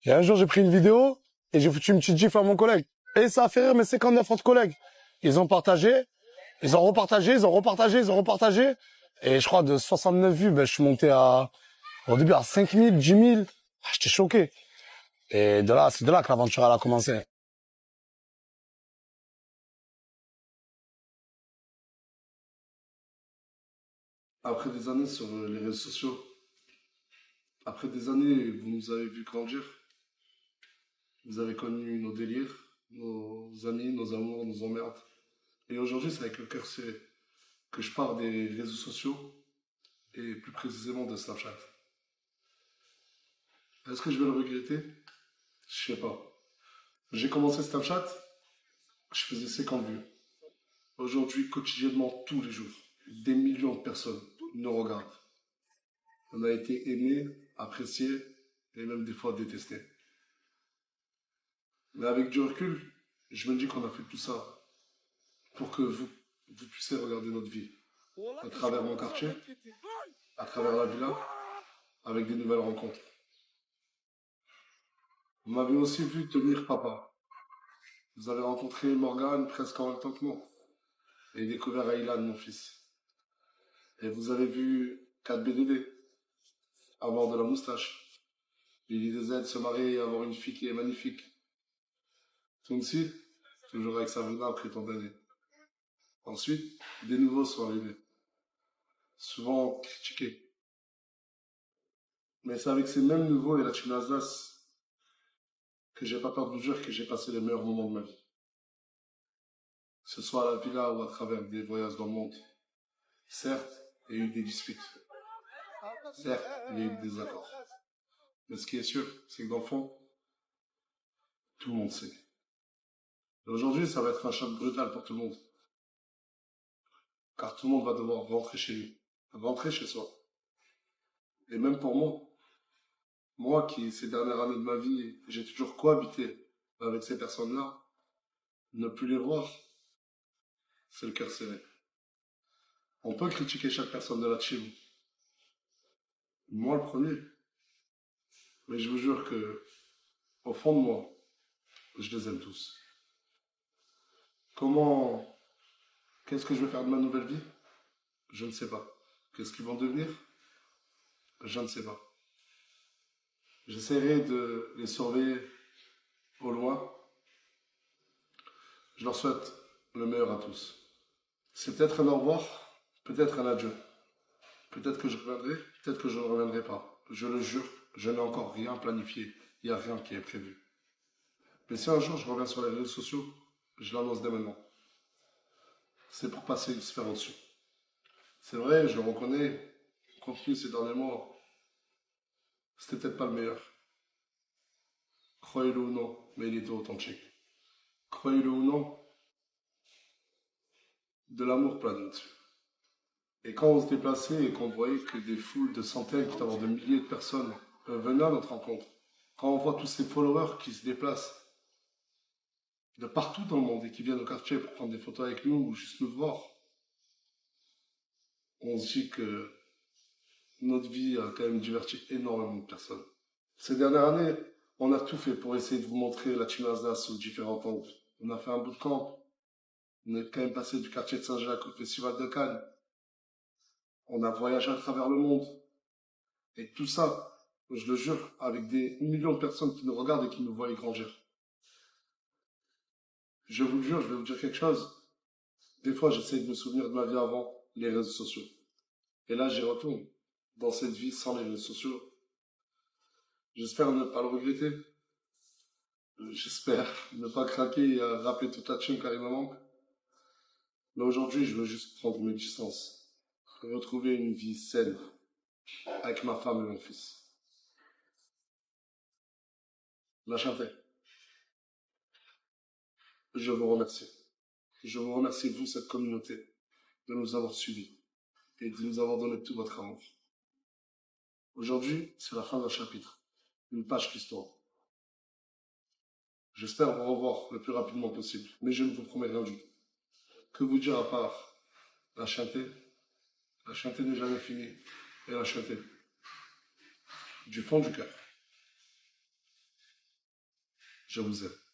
Et un jour, j'ai pris une vidéo et j'ai foutu une petite gifle à mon collègue. Et ça a fait rire mes 59 autres collègues. Ils ont partagé, ils ont repartagé, ils ont repartagé, ils ont repartagé. Et je crois de 69 vues, ben, je suis monté au début à 5000, 10 000. Ah, j'étais choqué. Et de là, c'est de là que l'aventure elle a commencé. Après des années sur les réseaux sociaux, après des années, vous nous avez vu grandir. Vous avez connu nos délires, nos amis, nos amours, nos emmerdes. Et aujourd'hui, c'est avec le cœur serré que je pars des réseaux sociaux et plus précisément de Snapchat. Est-ce que je vais le regretter? Je sais pas. J'ai commencé Snapchat, je faisais 50 vues. Aujourd'hui, quotidiennement, tous les jours, des millions de personnes nous regardent. On a été aimé, apprécié et même des fois détesté. Mais avec du recul, je me dis qu'on a fait tout ça pour que vous puissiez regarder notre vie à travers mon quartier, à travers la villa, avec des nouvelles rencontres. Vous m'avez aussi vu devenir papa. Vous avez rencontré Morgane presque en même temps que moi et découvert Aylan, mon fils. Et vous avez vu 4 BDD, avoir de la moustache. Billy DZ se marier et avoir une fille qui est magnifique. Tunsi, toujours avec sa villa après tant d'années. Ensuite, des nouveaux sont arrivés, souvent critiqués. Mais c'est avec ces mêmes nouveaux et la team Alsace que j'ai pas peur de vous dire que j'ai passé les meilleurs moments de ma vie. Que ce soit à la villa ou à travers des voyages dans le monde. Certes, il y a eu des disputes. Certes, il y a eu des désaccords. Mais ce qui est sûr, c'est que dans le fond, tout le monde sait. Et aujourd'hui, ça va être un choc brutal pour tout le monde. Car tout le monde va devoir rentrer chez lui. Rentrer chez soi. Et même pour moi qui, ces dernières années de ma vie, j'ai toujours cohabité avec ces personnes-là, ne plus les voir, c'est le cœur serré. On peut critiquer chaque personne de la team. Moi le premier. Mais je vous jure que, au fond de moi, je les aime tous. Comment, qu'est-ce que je vais faire de ma nouvelle vie? Je ne sais pas. Qu'est-ce qu'ils vont devenir? Je ne sais pas. J'essaierai de les surveiller au loin. Je leur souhaite le meilleur à tous. C'est peut-être un au revoir, peut-être un adieu. Peut-être que je reviendrai, peut-être que je ne reviendrai pas. Je le jure, je n'ai encore rien planifié. Il n'y a rien qui est prévu. Mais si un jour je reviens sur les réseaux sociaux, je l'annonce dès maintenant. C'est pour passer une sphère au-dessus. C'est vrai, je le reconnais, le contenu ces derniers mois, c'était peut-être pas le meilleur. Croyez-le ou non, mais il était authentique. Croyez-le ou non, de l'amour plein dessus. Et quand on se déplaçait et qu'on voyait que des foules de centaines, voire de milliers de personnes venaient à notre rencontre, quand on voit tous ces followers qui se déplacent de partout dans le monde et qui viennent au quartier pour prendre des photos avec nous ou juste nous voir, on se dit que notre vie a quand même diverti énormément de personnes. Ces dernières années, on a tout fait pour essayer de vous montrer la team Nasdaq sous différents angles. On a fait un bootcamp, on est quand même passé du quartier de Saint-Jacques au festival de Cannes, on a voyagé à travers le monde, et tout ça, je le jure, avec des millions de personnes qui nous regardent et qui nous voient grandir. Je vous le jure, je vais vous dire quelque chose. Des fois, j'essaie de me souvenir de ma vie avant les réseaux sociaux. Et là, j'y retourne, dans cette vie sans les réseaux sociaux. J'espère ne pas le regretter. J'espère ne pas craquer et rappeler toute la team car il me manque. Mais aujourd'hui, je veux juste prendre mes distances. Retrouver une vie saine avec ma femme et mon fils. La Chantais, je vous remercie. Je vous remercie, vous, cette communauté, de nous avoir suivis et de nous avoir donné tout votre amour. Aujourd'hui, c'est la fin d'un chapitre, une page d'histoire. J'espère vous revoir le plus rapidement possible, mais je ne vous promets rien du tout. Que vous dire à part la chanter? La chanter n'est jamais finie, et la chanter du fond du cœur. Je vous aime.